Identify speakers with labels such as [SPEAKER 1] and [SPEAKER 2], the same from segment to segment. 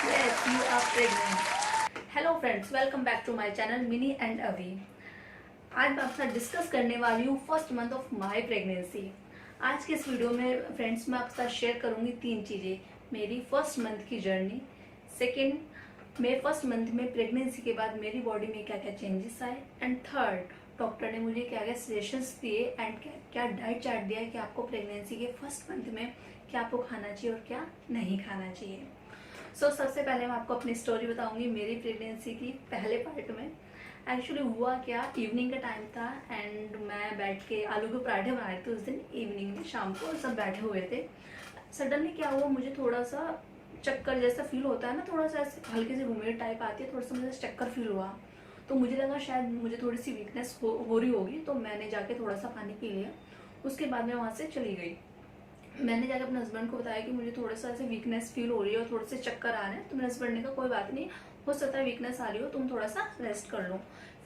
[SPEAKER 1] Yes, you are pregnant. Hello friends, welcome back to my channel Mini and Avi. आज मैं आपके साथ discuss करने वाली हूँ first month of my pregnancy. आज के इस वीडियो में फ्रेंड्स मैं आपके साथ शेयर करूँगी 3 चीज़ें। मेरी फर्स्ट मंथ की जर्नी, सेकेंड मेरे फर्स्ट मंथ में प्रेगनेंसी के बाद मेरी बॉडी में क्या क्या चेंजेस आए, एंड थर्ड डॉक्टर ने मुझे क्या क्या सजेशंस दिए एंड क्या डाइट चार्ट दिया है कि आपको प्रेगनेंसी के फर्स्ट मंथ में क्या आपको खाना चाहिए और क्या नहीं खाना चाहिए। सबसे पहले मैं आपको अपनी स्टोरी बताऊंगी मेरी प्रेगनेंसी की पहले पार्ट में। एक्चुअली हुआ क्या, इवनिंग का टाइम था एंड मैं बैठ के आलू के पराठे बनाए थे उस दिन इवनिंग में, शाम को सब बैठे हुए थे। सडनली क्या हुआ, मुझे थोड़ा सा चक्कर जैसा फील होता है ना, थोड़ा सा ऐसे हल्की सी वोमिट टाइप आती है, थोड़ा सा मुझे चक्कर फील हुआ। तो मुझे लगा शायद मुझे थोड़ी सी वीकनेस हो रही होगी, तो मैंने जाके थोड़ा सा पानी पी लिया। उसके बाद मैं वहाँ से चली गई। मैंने जाकर अपने हस्बैंड को बताया कि मुझे थोड़ा सा ऐसे वीकनेस फील हो रही है और थोड़े से चक्कर आ रहे हैं। तो मेरे हस्बैंड ने कहा कोई बात नहीं, हो सकता है वीकनेस आ रही हो, तुम थोड़ा सा रेस्ट कर लो।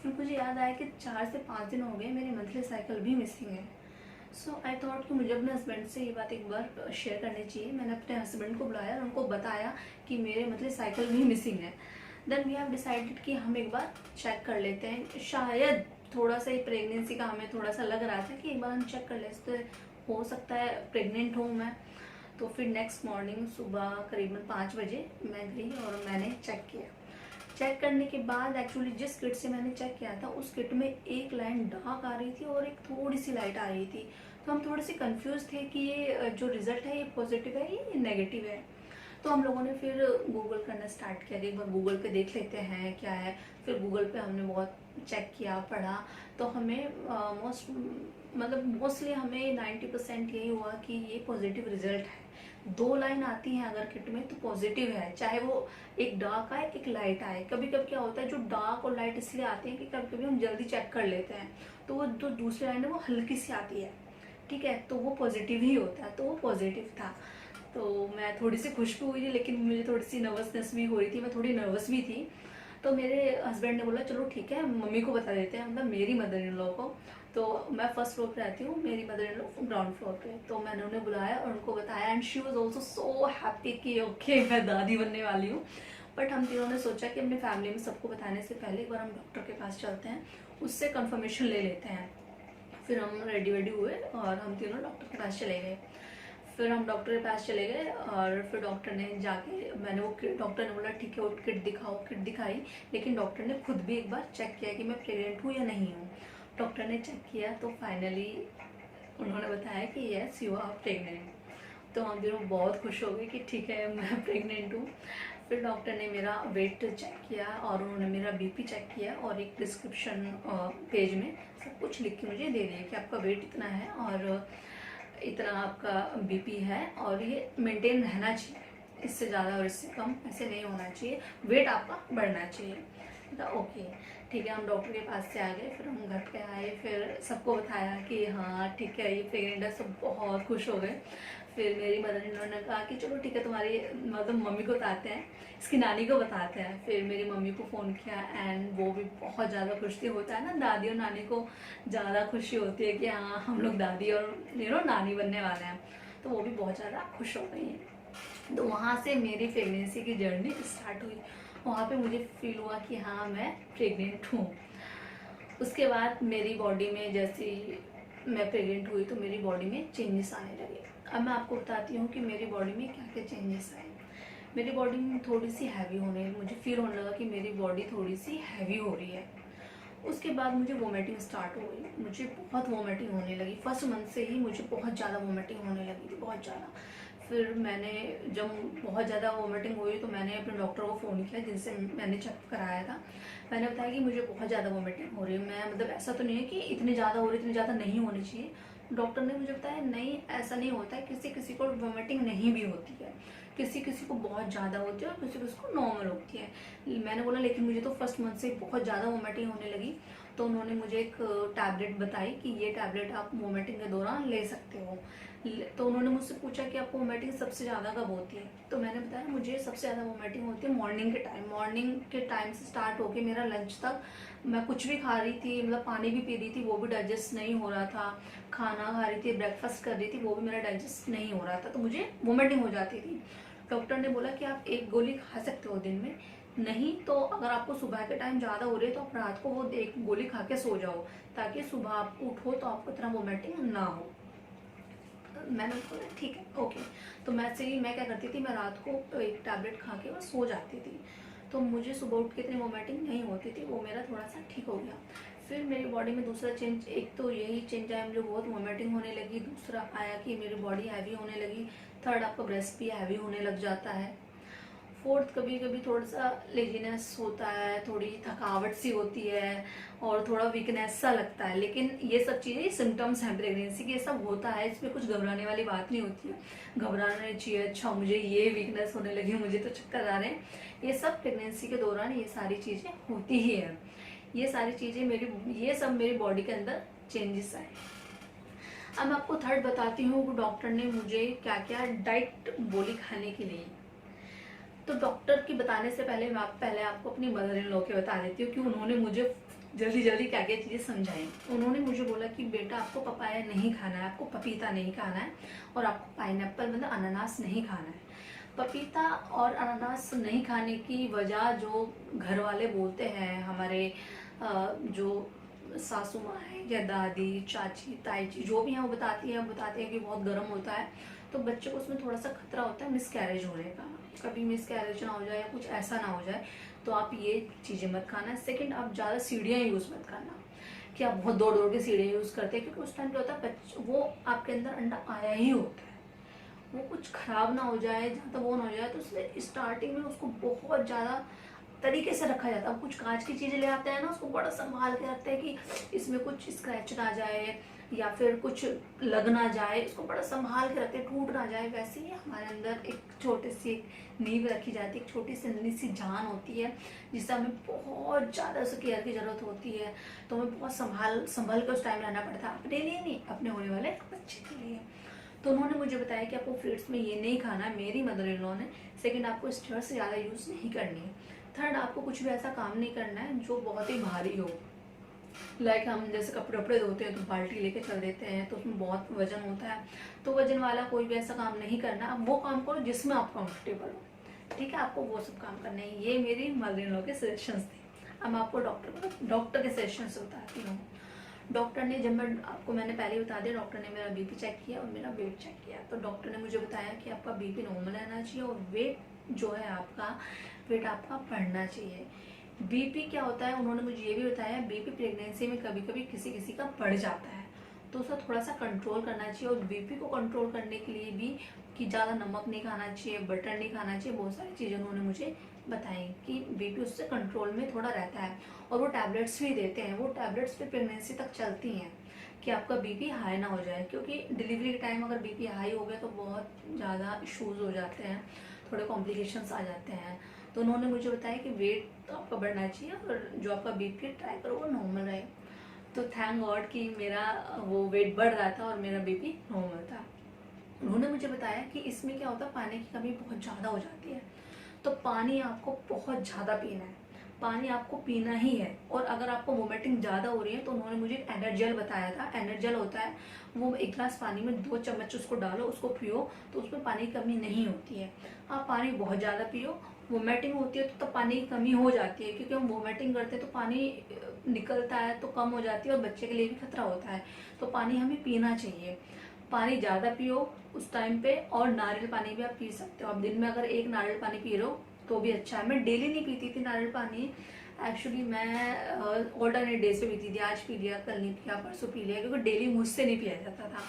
[SPEAKER 1] फिर मुझे याद आया कि 4 से 5 दिन हो गए मेरी मंथली साइकिल भी मिसिंग है। सो आई थॉट कि मुझे अपने हस्बैंड से ये बात एक बार शेयर करनी चाहिए। मैंने अपने हस्बैंड को बुलाया और उनको बताया कि मेरे मंथली साइकिल भी मिसिंग है। देन वी हैव डिसाइडेड कि हम एक बार चेक कर लेते हैं। शायद थोड़ा सा ही प्रेगनेंसी का हमें थोड़ा सा लग रहा था कि एक बार हम चेक कर लेते, हो सकता है प्रेग्नेंट हूँ मैं। तो फिर नेक्स्ट मॉर्निंग सुबह करीबन 5 बजे मैं गई और मैंने चेक किया। चेक करने के बाद एक्चुअली जिस किट से मैंने चेक किया था उस किट में एक लाइन डार्क आ रही थी और एक थोड़ी सी लाइट आ रही थी। तो हम थोड़े से कंफ्यूज थे कि ये जो रिजल्ट है ये पॉजिटिव है ये नेगेटिव है। तो हम लोगों ने फिर गूगल करना स्टार्ट किया कि एक बार गूगल पे देख लेते हैं क्या है। फिर गूगल पे हमने बहुत चेक किया, पढ़ा। तो हमें मोस्टली हमें 90% यही हुआ कि ये पॉजिटिव रिजल्ट है। 2 लाइन आती हैं अगर किट में तो पॉजिटिव है, चाहे वो एक डार्क आए एक लाइट आए। कभी कभी क्या होता है, जो डार्क और लाइट इसलिए आती है कि कभी कभी हम जल्दी चेक कर लेते हैं, तो वो जो दूसरी लाइन है वो हल्की सी आती है, ठीक है, तो वो पॉजिटिव ही होता है। तो वो पॉजिटिव था। तो मैं थोड़ी सी खुश भी हुई थी, लेकिन मुझे थोड़ी सी नर्वसनेस भी हो रही थी, मैं थोड़ी नर्वस भी थी। तो मेरे हस्बैंड ने बोला चलो ठीक है मम्मी को बता देते हैं, मतलब मेरी मदर इन लॉ को। तो मैं फर्स्ट फ्लोर पे रहती हूँ, मेरी mother in law ground floor पे। तो मैंने उन्हें बुलाया और उनको बताया and she was also so happy कि ओके मैं दादी बनने वाली हूँ। बट हम तीनों ने सोचा कि अपनी फैमिली में सबको बताने से पहले एक बार हम डॉक्टर के पास चलते हैं, उससे कंफर्मेशन ले लेते हैं। फिर हम रेडी वेडी हुए और हम तीनों डॉक्टर के पास चले गए। फिर हम डॉक्टर के पास चले गए और फिर डॉक्टर ने जाके, मैंने वो डॉक्टर ने बोला ठीक है वो किट दिखाओ, किट दिखाई। लेकिन डॉक्टर ने खुद भी एक बार चेक किया कि मैं प्रेग्नेंट हूँ या नहीं हूँ। डॉक्टर ने चेक किया तो फाइनली उन्होंने बताया कि यस यू आर प्रेग्नेंट। तो हम दोनों बहुत खुश हो गए कि ठीक है मैं प्रेग्नेंट हूँ। फिर डॉक्टर ने मेरा वेट चेक किया और उन्होंने मेरा बीपी चेक किया और एक प्रिस्क्रिप्शन पेज में सब कुछ लिख के मुझे दे दिया कि आपका वेट इतना है और इतना आपका बीपी है और ये मेंटेन रहना चाहिए, इससे ज़्यादा और इससे कम ऐसे नहीं होना चाहिए, वेट आपका बढ़ना चाहिए। तो ओके ठीक है, हम डॉक्टर के पास से आ गए। फिर हम घर पे आए, फिर सबको बताया कि हाँ ठीक है ये प्रेग्नेंट है, सब बहुत खुश हो गए। फिर मेरी मदर इन लॉ ने कहा कि चलो ठीक है तुम्हारी मतलब मम्मी को बताते हैं, इसकी नानी को बताते हैं। फिर मेरी मम्मी को फ़ोन किया एंड वो भी बहुत ज़्यादा खुश थी। होता है ना दादी और नानी को ज़्यादा खुशी होती है कि हाँ हम लोग दादी और नानी बनने वाले हैं, तो वो भी बहुत ज़्यादा खुश हो गई हैं। तो वहाँ से मेरी प्रेगनेंसी की जर्नी स्टार्ट हुई। वहाँ पे मुझे फील हुआ कि हाँ मैं प्रेग्नेंट हूँ। उसके बाद मेरी बॉडी में जैसे मैं प्रेग्नेंट हुई तो मेरी बॉडी में चेंजेस आने लगे। अब मैं आपको बताती हूँ कि मेरी बॉडी में क्या क्या चेंजेस आए। मेरी बॉडी में थोड़ी सी हैवी मुझे फील होने लगा कि मेरी बॉडी थोड़ी सी हैवी हो रही है। उसके बाद मुझे वोमिटिंग स्टार्ट हो गई, मुझे बहुत वोमिटिंग होने लगी। फर्स्ट मंथ से ही मुझे बहुत ज़्यादा वोमिटिंग होने लगी थी, बहुत ज़्यादा। फिर मैंने जब बहुत ज़्यादा वोमिटिंग हुई तो मैंने अपने डॉक्टर को फ़ोन किया जिनसे मैंने चेक कराया था। मैंने बताया कि मुझे बहुत ज़्यादा वोमिटिंग हो रही है, मैं मतलब ऐसा तो नहीं है कि इतनी ज़्यादा हो रही, इतनी ज़्यादा नहीं होनी चाहिए। डॉक्टर ने मुझे बताया नहीं ऐसा नहीं होता है, किसी किसी को वोमिटिंग नहीं भी होती है, किसी किसी को बहुत ज़्यादा होती है और किसी किसी को नॉर्मल होती है। मैंने बोला लेकिन मुझे तो फर्स्ट मंथ से बहुत ज़्यादा वोमिटिंग होने लगी। तो उन्होंने मुझे एक टैबलेट बताई कि ये टैबलेट आप वोमिटिंग के दौरान ले सकते हो। तो उन्होंने मुझसे पूछा कि आपको वोमिटिंग सबसे ज़्यादा कब होती है, तो मैंने बताया मुझे सबसे ज़्यादा वोमिटिंग होती है मॉर्निंग के टाइम से स्टार्ट होके मेरा लंच तक। मैं कुछ भी खा रही थी, मतलब पानी भी पी रही थी, वो भी डाइजेस्ट नहीं हो रहा था। खाना खा रही थी, ब्रेकफास्ट कर रही थी, वो भी मेरा डाइजेस्ट नहीं हो रहा था, तो मुझे वोमिटिंग हो जाती थी। डॉक्टर ने बोला कि आप एक गोली खा सकते हो दिन में, नहीं तो अगर आपको सुबह के टाइम ज़्यादा हो रही है तो आप रात को वो एक गोली खा के सो जाओ, ताकि सुबह आप उठो तो आपको इतना वोमिटिंग ना हो। मैंने बोला ठीक है ओके। तो मैं क्या करती थी, मैं रात को एक टैबलेट खा के बस सो जाती थी, तो मुझे सुबह उठ के इतनी वोमिटिंग नहीं होती थी, वो मेरा थोड़ा सा ठीक हो गया। फिर मेरी बॉडी में दूसरा चेंज, एक तो यही चेंज आया, मुझे बहुत वोमिटिंग होने लगी, दूसरा आया कि मेरी बॉडी हैवी होने लगी, थर्ड आपका ब्रेस्ट भी हैवी होने लग जाता है, फोर्थ कभी कभी थोड़ा सा लेजीनेस होता है, थोड़ी थकावट सी होती है और थोड़ा वीकनेस सा लगता है। लेकिन ये सब चीज़ें सिम्टम्स हैं प्रेगनेंसी के, ये सब होता है, इसमें कुछ घबराने वाली बात नहीं होती है। घबराना चाहिए अच्छा मुझे ये वीकनेस होने लगी, मुझे तो चक्कर आ रहे हैं, ये सब प्रेगनेंसी के दौरान ये सारी चीज़ें होती ही है। ये सारी चीज़ें ये सब मेरी बॉडी के अंदर चेंजेस आए। अब मैं आपको थर्ड बताती हूँ डॉक्टर ने मुझे क्या क्या डाइट बोली खाने के लिए। तो डॉक्टर की बताने से पहले मैं पहले आपको अपनी मदर इन लॉ के बता देती हूँ कि उन्होंने मुझे जल्दी जल्दी क्या क्या चीज़ें समझाई। उन्होंने मुझे बोला कि बेटा आपको पपाया नहीं खाना है, आपको पपीता नहीं खाना है, और आपको पाइनएप्पल मतलब अनानास नहीं खाना है। पपीता और अनानास नहीं खाने की वजह जो घर वाले बोलते हैं, हमारे जो सासू माँ है या दादी चाची ताई जी जो भी हैं वो बताती हैं कि बहुत गर्म होता है, तो बच्चे को उसमें थोड़ा सा खतरा होता है मिसकैरेज होने का, कभी मिसकैरेज ना हो जाए या कुछ ऐसा ना हो जाए, तो आप ये चीज़ें मत खाना। सेकंड, आप ज़्यादा सीढ़ियाँ यूज़ मत करना कि आप बहुत दौड़ दौड़ के सीढ़ियाँ यूज़ करते हैं, क्योंकि उस टाइम क्या होता है वो आपके अंदर अंडा आया ही होता है, वो कुछ खराब ना हो जाए, जहाँ तक वो ना हो जाए, तो इसलिए स्टार्टिंग में उसको बहुत ज़्यादा तरीके से रखा जाता है। कुछ कांच की चीज़ें ले आते हैं ना, उसको बड़ा संभाल के रखते हैं कि इसमें कुछ स्क्रैच ना जाए या फिर कुछ लग ना जाए, इसको बड़ा संभाल के रखते हैं, टूट ना जाए। वैसे ही हमारे अंदर एक छोटी सी एक नींव रखी जाती है, एक छोटी सी नन्ही सी जान होती है, जिससे हमें बहुत ज़्यादा उसे केयर की ज़रूरत होती है। तो हमें बहुत संभल के उस टाइम रहना पड़ता है, अपने लिए नहीं, अपने होने वाले बच्चे के लिए। तो उन्होंने मुझे बताया कि आपको फ्रूट्स में ये नहीं खाना है, मेरी मदर इन लॉ ने। सेकंड, आपको स्टेयर्स ज़्यादा यूज़ नहीं करनी है। थर्ड, आपको कुछ भी ऐसा काम नहीं करना है जो बहुत ही भारी हो, लाइक हम जैसे कपड़े वपड़े धोते हैं तो बाल्टी लेके चल देते हैं, तो उसमें बहुत वजन होता है, तो वजन वाला कोई भी ऐसा काम नहीं करना। आप वो काम करो जिसमें आप कंफर्टेबल हो, ठीक है, आपको वो सब काम करना है। ये मेरी मदर इन लॉ के सजेशंस थे। अब मैं आपको डॉक्टर के सजेशन से बताती हूँ। डॉक्टर ने मैंने पहले ही बता दिया, डॉक्टर ने मेरा बीपी चेक किया और मेरा वेट चेक किया। तो डॉक्टर ने मुझे बताया कि आपका बीपी नॉर्मल रहना चाहिए और वेट जो है आपका, वेट आपका बढ़ना चाहिए। बीपी क्या होता है, उन्होंने मुझे ये भी बताया, बीपी प्रेगनेंसी में कभी कभी किसी किसी का बढ़ जाता है, तो उसका थोड़ा सा कंट्रोल करना चाहिए। और बीपी को कंट्रोल करने के लिए भी कि ज़्यादा नमक नहीं खाना चाहिए, बटर नहीं खाना चाहिए, बहुत सारी चीज़ें उन्होंने मुझे बताई कि बीपी उससे कंट्रोल में थोड़ा रहता है। और वो टैबलेट्स भी देते हैं, वो टैबलेट्स फिर प्रेगनेंसी तक चलती हैं कि आपका बीपी हाई ना हो जाए, क्योंकि डिलीवरी के टाइम अगर बीपी हाई हो गया तो बहुत ज़्यादा इशूज़ हो जाते हैं, थोड़े कॉम्प्लिकेशंस आ जाते हैं। तो उन्होंने मुझे बताया कि वेट आपका बढ़ना चाहिए और जो आपका बीपी ट्राई करो वो नॉर्मल रहे। तो थैंक गॉड कि मेरा वो वेट बढ़ रहा था और मेरा बीपी नॉर्मल था। उन्होंने मुझे बताया कि इसमें क्या होता है, पानी की कमी बहुत ज़्यादा हो जाती है, तो पानी आपको बहुत ज़्यादा पीना है, पानी आपको पीना ही है। और अगर आपको वोमिटिंग ज़्यादा हो रही है तो उन्होंने मुझे एनर्जेल बताया था। एनर्जेल होता है वो, एक गिलास पानी में 2 चम्मच उसको डालो, उसको पियो, तो उसमें पानी की कमी नहीं होती है। आप पानी बहुत ज़्यादा पियो। वोमिटिंग होती है तो तब पानी की कमी हो जाती है, क्योंकि हम वोमिटिंग करते हैं तो पानी निकलता है तो कम हो जाती है और बच्चे के लिए भी खतरा होता है, तो पानी हमें पीना चाहिए। पानी ज़्यादा पियो उस टाइम पे, और नारियल पानी भी आप पी सकते हो। आप दिन में अगर एक नारियल पानी पी रहे हो तो भी अच्छा है। मैं डेली नहीं पीती थी नारियल पानी, एक्चुअली मैं ऑल्टरनेट डेज पे पीती थी, आज पी लिया, कल नहीं पिया, परसों पी लिया, क्योंकि डेली मुझसे नहीं पिया जाता था।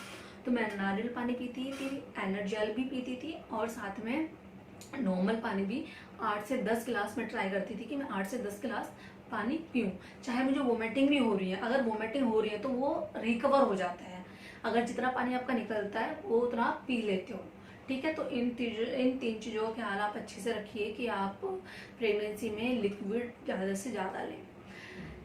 [SPEAKER 1] तो मैं नारियल पानी पीती थी, एनर्जेल भी पीती थी, और साथ में नॉर्मल पानी भी 8 से 10 गिलास में ट्राई करती थी कि मैं 8 से 10 गिलास पानी पीऊँ, चाहे मुझे वोमिटिंग भी हो रही है। अगर वोमिटिंग हो रही है तो वो रिकवर हो जाता है, अगर जितना पानी आपका निकलता है वो उतना आप पी लेते हो, ठीक है। तो इन 3 चीज़ों का ख्याल आप अच्छे से रखिए कि आप प्रेगनेंसी में लिक्विड ज़्यादा से ज़्यादा लें।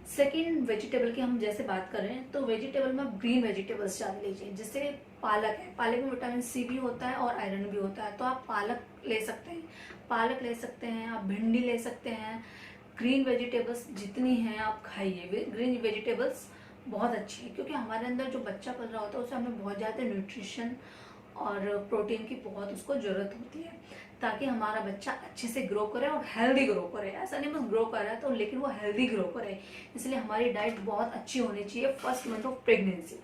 [SPEAKER 1] सेकेंड, वेजिटेबल की हम जैसे बात कर रहे हैं, तो वेजिटेबल में आप ग्रीन वेजिटेबल्स ज़्यादा लीजिए। जैसे पालक है, पालक में विटामिन सी भी होता है और आयरन भी होता है, तो आप पालक ले सकते हैं, पालक ले सकते हैं, आप भिंडी ले सकते हैं। ग्रीन वेजिटेबल्स जितनी हैं आप खाइए। ग्रीन वेजिटेबल्स बहुत अच्छी है, क्योंकि हमारे अंदर जो बच्चा पल रहा होता है उसे हमें बहुत ज़्यादा न्यूट्रिशन और प्रोटीन की बहुत उसको ज़रूरत होती है, ताकि हमारा बच्चा अच्छे से ग्रो करे और हेल्दी ग्रो करे। ऐसा नहीं बस ग्रो कर रहा है तो, लेकिन वो हेल्दी ग्रो करे। इसलिए हमारी डाइट बहुत अच्छी होनी चाहिए फर्स्ट मंथ ऑफ प्रेगनेंसी।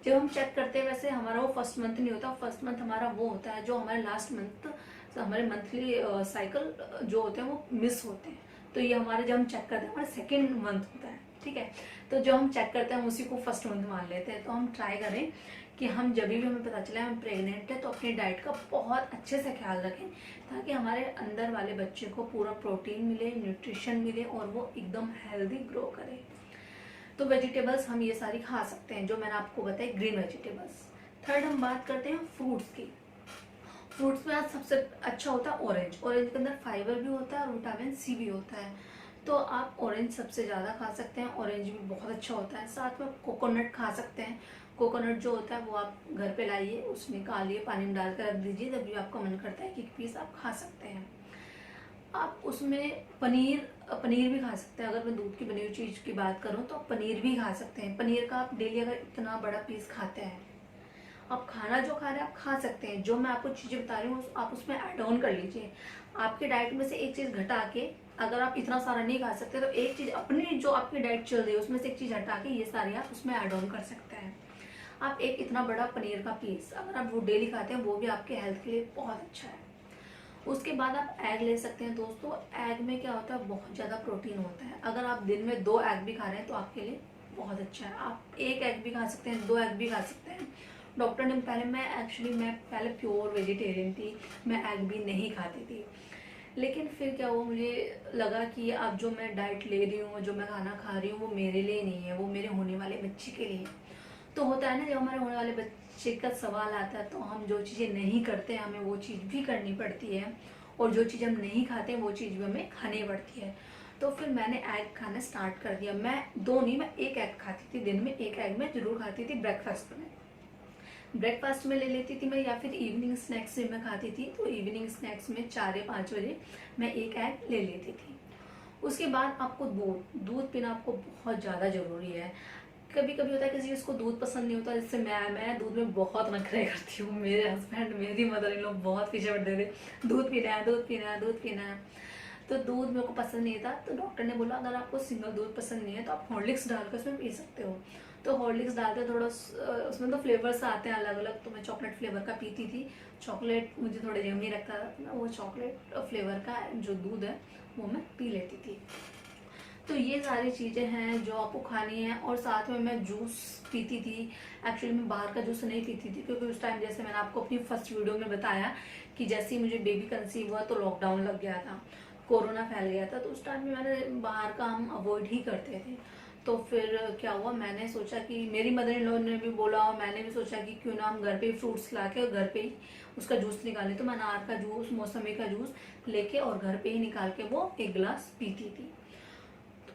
[SPEAKER 1] जब हम चेक करते हैं, वैसे हमारा वो फर्स्ट मंथ नहीं होता, फर्स्ट मंथ हमारा वो होता है जो हमारे लास्ट मंथ, हमारे मंथली साइकिल जो होते हैं वो मिस होते हैं। तो ये हमारे जब हम चेक करते हैं हमारा सेकेंड मंथ होता है, ठीक है। तो जो हम चेक करते हैं हम उसी को फर्स्ट मंथ मान लेते हैं। तो हम ट्राई करें कि हम जब भी हमें पता चला हम प्रेग्नेंट है तो अपनी डाइट का बहुत अच्छे से ख्याल रखें, ताकि हमारे अंदर वाले बच्चे को पूरा प्रोटीन मिले, न्यूट्रिशन मिले और वो एकदम हेल्दी ग्रो करे। तो वेजिटेबल्स हम ये सारी खा सकते हैं जो मैंने आपको बताई, ग्रीन वेजिटेबल्स। थर्ड हम बात करते हैं फ्रूट्स की। फ्रूट्स में आज सबसे अच्छा होता है ऑरेंज। ऑरेंज के अंदर फाइबर भी होता है और विटामिन सी भी होता है, तो आप ऑरेंज सबसे ज़्यादा खा सकते हैं। ऑरेंज भी बहुत अच्छा होता है। साथ में कोकोनट खा सकते हैं। कोकोनट जो होता है वो आप घर पे लाइए, उसमें निकालिए, पानी में डाल कर रख दीजिए, जब भी आपका मन करता है कि एक पीस आप खा सकते हैं। आप उसमें पनीर भी खा सकते हैं। अगर मैं दूध की बनी हुई चीज़ की बात करूँ तो आप पनीर भी खा सकते हैं। पनीर का आप डेली अगर इतना बड़ा पीस खाते हैं, आप खाना जो खा रहे हैं आप खा सकते हैं। जो मैं आपको चीज़ें बता रही हूँ आप उसमें ऐड ऑन कर लीजिए। आपकी डाइट में से एक चीज़ घटा के, अगर आप इतना सारा नहीं खा सकते तो एक चीज़ अपनी जो आपकी डाइट चल रही है उसमें से एक चीज़ हटा के ये सारी आप उसमें ऐड ऑन कर सकते हैं। आप एक इतना बड़ा पनीर का पीस अगर आप वो डेली खाते हैं वो भी आपके हेल्थ के लिए बहुत अच्छा है। उसके बाद आप एग ले सकते हैं दोस्तों। एग में क्या होता है, बहुत ज़्यादा प्रोटीन होता है। अगर आप दिन में 2 एग भी खा रहे हैं तो आपके लिए बहुत अच्छा है। आप 1 एग भी खा सकते हैं, 2 एग भी खा सकते हैं। डॉक्टर ने पहले, मैं पहले प्योर वेजिटेरियन थी, मैं एग भी नहीं खाती थी। लेकिन फिर क्या हुआ, मुझे लगा कि अब जो मैं डाइट ले रही हूँ, जो मैं खाना खा रही हूँ वो मेरे लिए नहीं है, वो मेरे होने वाले बच्चे के लिए। तो होता है ना, जब हमारे होने वाले बच्चे का सवाल आता है तो हम जो चीज़ें नहीं करते हैं हमें वो चीज़ भी करनी पड़ती है, और जो चीज़ हम नहीं खाते वो चीज़ भी हमें खानी पड़ती है। तो फिर मैंने एग खाना स्टार्ट कर दिया। मैं 2 नहीं, मैं 1 एग खाती थी दिन में। 1 एग मैं जरूर खाती थी ब्रेकफास्ट में। ब्रेकफास्ट में ले लेती थी मैं, या फिर इवनिंग स्नैक्स में मैं खाती थी। तो इवनिंग स्नैक्स में 4 या 5 बजे मैं 1 एग ले लेती थी। उसके बाद आपको दूध पीना आपको बहुत ज़्यादा ज़रूरी है। कभी कभी होता है किसी को दूध पसंद नहीं होता, जैसे मैं दूध में बहुत नखरे करती हूँ। मेरे हस्बैंड, मेरी मदर इन लोग बहुत पीछे पड़ते थे, दूध पीना है, दूध पीना है, दूध पीना है। तो दूध मेरे को पसंद नहीं था, तो डॉक्टर ने बोला अगर आपको सिंगल दूध पसंद नहीं है तो आप हॉर्लिक्स डालकर उसमें पी सकते हो। तो हॉर्लिक्स डालते थोड़ा, उसमें तो फ्लेवर्स आते हैं अलग अलग, तो मैं चॉकलेट फ्लेवर का पीती थी। चॉकलेट मुझे थोड़े यम्मी लगता था, तो मैं वो चॉकलेट फ्लेवर का जो दूध है वो मैं पी लेती थी। तो ये सारी चीज़ें हैं जो आपको खानी है। और साथ में मैं जूस पीती थी। एक्चुअली मैं बाहर का जूस नहीं पीती थी, क्योंकि उस टाइम जैसे मैंने आपको अपनी फर्स्ट वीडियो में बताया कि जैसे ही मुझे बेबी कंसीव हुआ तो लॉकडाउन लग गया था, कोरोना फैल गया था, तो उस टाइम में मैंने बाहर का हम अवॉइड ही करते थे। तो फिर क्या हुआ, मैंने सोचा कि मेरी मदर इन लॉ ने भी बोला और मैंने भी सोचा कि क्यों ना हम घर पे ही फ्रूट्स ला के और घर पे ही उसका जूस निकालें। तो मैं अनार का जूस, मौसमी का जूस लेके और घर पे ही निकाल के वो 1 गिलास पीती थी।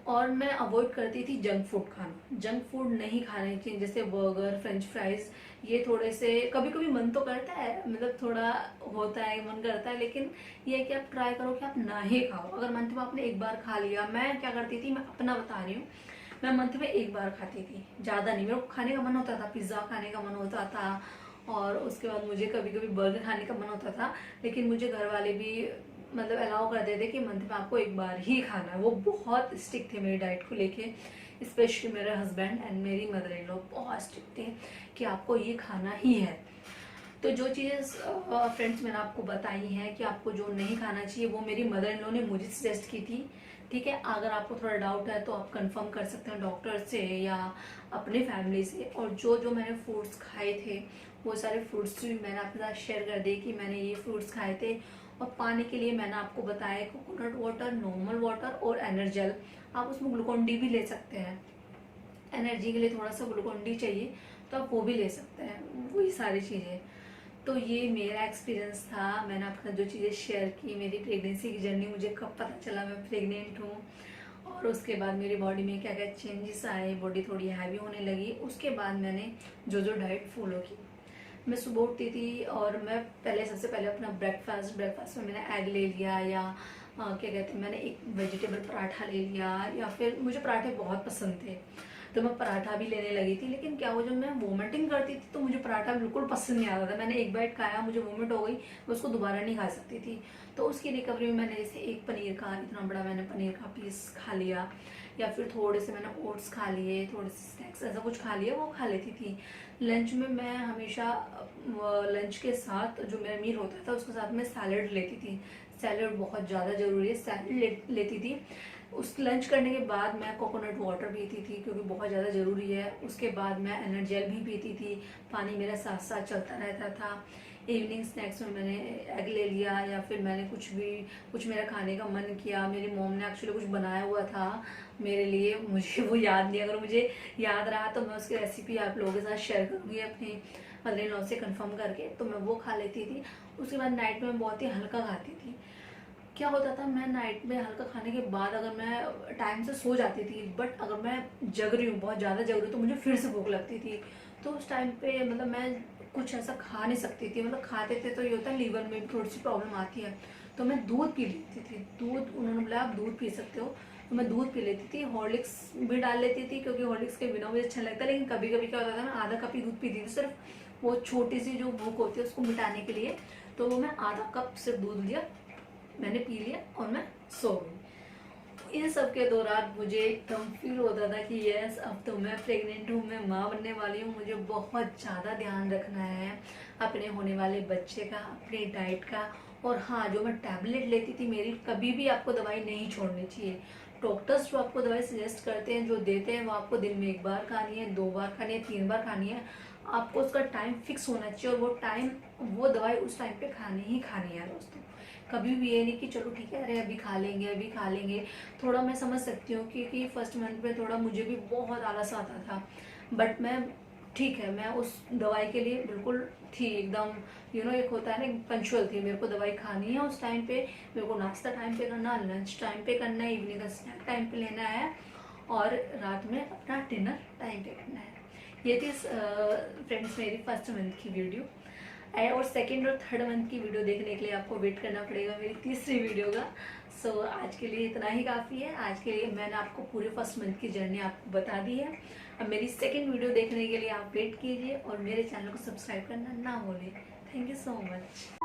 [SPEAKER 1] और मैं अवॉइड करती थी जंक फूड खाना। जंक फूड नहीं खाने चाहिए, जैसे बर्गर, फ्रेंच फ्राइज। ये थोड़े से कभी कभी मन तो करता है, मतलब थोड़ा होता है, मन करता है, लेकिन ये है कि आप ट्राई करो कि आप ना ही खाओ। अगर मंथ में आपने 1 बार खा लिया, मैं क्या करती थी, मैं अपना बता रही हूँ, मैं मंथ में 1 बार खाती थी, ज़्यादा नहीं। मेरे को खाने का मन होता था, पिज़्ज़ा खाने का मन होता था, और उसके बाद मुझे कभी कभी बर्गर खाने का मन होता था, लेकिन मुझे घर वाले भी मतलब अलाउ कर देते कि मंथ में आपको 1 बार ही खाना है। वो बहुत स्ट्रिक्ट थे मेरी डाइट को लेके, स्पेशली मेरे हस्बैंड एंड मेरी मदर इन लॉ बहुत स्ट्रिक्ट थे कि आपको ये खाना ही है। तो जो चीज़ें फ्रेंड्स मैंने आपको बताई हैं कि आपको जो नहीं खाना चाहिए, वो मेरी मदर इन लॉ ने मुझे सजेस्ट की थी, ठीक है। अगर आपको थोड़ा डाउट है तो आप कंफर्म कर सकते हैं डॉक्टर से या अपनी फैमिली से। और जो जो मैंने फ्रूट्स खाए थे वो सारे फ्रूट्स भी मैंने आपके साथ शेयर कर दिए कि मैंने ये फ्रूट्स खाए थे। और पानी के लिए मैंने आपको बताया कोकोनट वाटर, नॉर्मल वाटर और एनर्जेल। आप उसमें ग्लूकोन डी भी ले सकते हैं, एनर्जी के लिए थोड़ा सा ग्लूकोन डी चाहिए तो आप वो भी ले सकते हैं, वही सारी चीज़ें। तो ये मेरा एक्सपीरियंस था, मैंने आपके साथ जो चीज़ें शेयर की। मेरी प्रेगनेंसी की जर्नी, मुझे कब पता चला मैं प्रेग्नेंट हूँ, और उसके बाद मेरी बॉडी में क्या क्या चेंजेस आए, बॉडी थोड़ी हैवी होने लगी। उसके बाद मैंने जो जो डाइट फॉलो की, मैं सुबह उठती थी और मैं सबसे पहले अपना ब्रेकफास्ट में मैंने एग ले लिया, या क्या कहते हैं, मैंने एक वेजिटेबल पराठा ले लिया, या फिर मुझे पराठे बहुत पसंद थे तो मैं पराठा भी लेने लगी थी। लेकिन क्या हुआ, जब मैं वोमिटिंग करती थी तो मुझे पराठा बिल्कुल पसंद नहीं आता था। मैंने एक बाइट खाया, मुझे वोमिट हो गई, मैं उसको दोबारा नहीं खा सकती थी। तो उसकी रिकवरी में मैंने जैसे एक पनीर का इतना बड़ा मैंने पनीर का पीस खा लिया, या फिर थोड़े से मैंने ओट्स खा लिए, थोड़े से स्नैक्स ऐसा कुछ खा लिया, वो खा लेती थी। लंच में मैं हमेशा लंच के साथ जो मेरा मील होता था उसके साथ मैं सैलड लेती थी। सैलड बहुत ज़्यादा ज़रूरी है, सैलड लेती थी। उस लंच करने के बाद मैं कोकोनट वाटर पीती थी क्योंकि बहुत ज़्यादा ज़रूरी है। उसके बाद मैं एनर्जेल भी पीती थी, पानी मेरा साथ साथ चलता रहता था। इवनिंग स्नैक्स में मैंने एग ले लिया, या फिर मैंने कुछ मेरा खाने का मन किया। मेरी मॉम ने एक्चुअली कुछ बनाया हुआ था मेरे लिए, मुझे वो याद नहीं, अगर मुझे याद रहा तो मैं उसकी रेसिपी आप लोगों के साथ शेयर करूँगी अपने मदर इन लॉ से कंफर्म करके। तो मैं वो खा लेती थी। उसके बाद नाइट में मैं बहुत ही हल्का खाती थी। क्या होता था, मैं नाइट में हल्का खाने के बाद अगर मैं टाइम से सो जाती थी, बट अगर मैं जग रही हूँ, बहुत ज़्यादा जग रही हूँ, तो मुझे फिर से भूख लगती थी। तो उस टाइम पे मतलब मैं कुछ ऐसा खा नहीं सकती थी। मतलब खाते थे तो ये होता है लीवर में भी थोड़ी सी प्रॉब्लम आती है। तो मैं दूध पी लेती थी। दूध, उन्होंने बोला आप दूध पी सकते हो, तो मैं दूध पी लेती थी। हॉर्लिक्स भी डाल लेती थी क्योंकि हॉर्लिक्स के बिना मुझे अच्छा लगता है। लेकिन कभी कभी क्या होता था, मैं आधा कप ही दूध पीती थी, सिर्फ वो छोटी सी जो भूख होती है उसको मिटाने के लिए। तो वो मैं आधा कप सिर्फ दूध लिया, मैंने पी लिया और मैं सो गई। इन सब के दौरान मुझे एकदम फील होता था कि यस, अब तो मैं प्रेग्नेंट हूँ, मैं माँ बनने वाली हूँ, मुझे बहुत ज़्यादा ध्यान रखना है अपने होने वाले बच्चे का, अपनी डाइट का। और हाँ, जो मैं टैबलेट लेती थी मेरी, कभी भी आपको दवाई नहीं छोड़नी चाहिए। डॉक्टर्स जो आपको दवाई सजेस्ट करते हैं, जो देते हैं, वो आपको दिन में 1 बार खानी है, 2 बार खानी है, 3 बार खानी है। आपको उसका टाइम फिक्स होना चाहिए, और वो टाइम, वो दवाई उस टाइम पे खानी ही खानी है दोस्तों। कभी भी ये नहीं कि चलो ठीक है, अरे अभी खा लेंगे, अभी खा लेंगे। थोड़ा मैं समझ सकती हूँ क्योंकि फर्स्ट मंथ में थोड़ा मुझे भी बहुत आलस आता था, बट मैं, ठीक है, मैं उस दवाई के लिए बिल्कुल थी एकदम, एक होता है ना, पंचुअल थी। मेरे को दवाई खानी है उस टाइम पे, मेरे को नाश्ता टाइम पे करना, लंच टाइम पे करना है, इवनिंग का स्नैक टाइम पे लेना है, और रात में अपना डिनर टाइम पे करना है। ये थी फ्रेंड्स मेरी फर्स्ट मंथ की वीडियो। और सेकंड और थर्ड मंथ की वीडियो देखने के लिए आपको वेट करना पड़ेगा मेरी तीसरी वीडियो का। सो आज के लिए इतना ही काफ़ी है। आज के लिए मैंने आपको पूरे फर्स्ट मंथ की जर्नी आपको बता दी है। अब मेरी सेकंड वीडियो देखने के लिए आप वेट कीजिए और मेरे चैनल को सब्सक्राइब करना ना भूलें। Thank you so much.